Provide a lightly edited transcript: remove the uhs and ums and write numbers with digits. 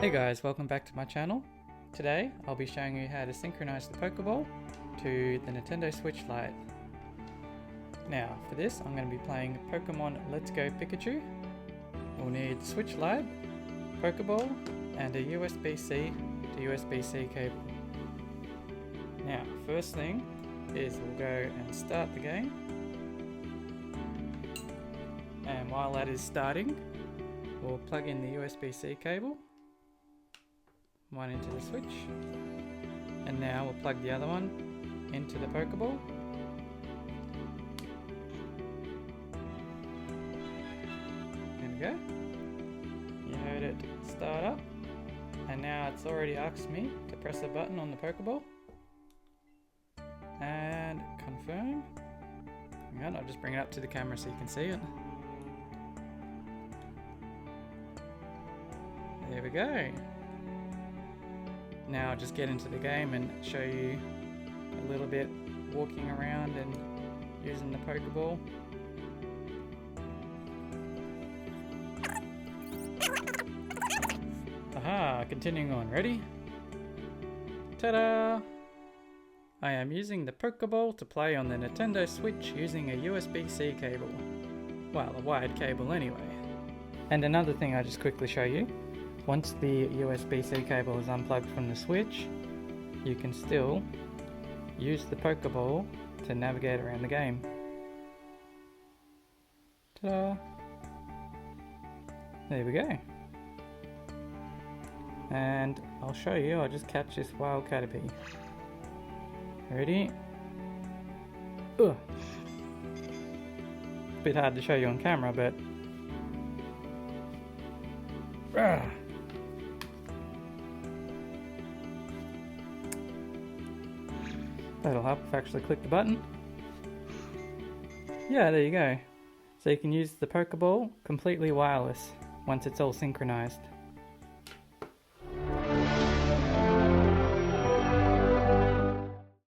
Hey guys, welcome back to my channel. Today I'll be showing you how to synchronize the Pokeball to the Nintendo Switch Lite. Now for this I'm going to be playing Pokemon Let's Go Pikachu. We'll need Switch Lite, Pokeball and a USB-C to USB-C cable. Now first thing is we'll go and start the game, and while that is starting we'll plug in the USB-C cable, one into the Switch, and now we'll plug the other one into the Pokeball. There we go. You heard it start up, and now it's already asked me to press a button on the Pokeball and confirm. Hang on, I'll just bring it up to the camera so you can see it. There we go. Now I'll just get into the game and show you a little bit walking around and using the Pokeball. Aha, continuing on. Ready? Ta-da! I am using the Pokeball to play on the Nintendo Switch using a USB-C cable. Well, a wired cable anyway. And another thing I'll just quickly show you. Once the USB-C cable is unplugged from the Switch, you can still use the Pokeball to navigate around the game. Ta-da! There we go. And I'll show you, I'll just catch this wild Caterpie. Ready? Ugh. Bit hard to show you on camera, but that'll help if I actually click the button. Yeah, there you go. So you can use the Pokeball completely wireless once it's all synchronized.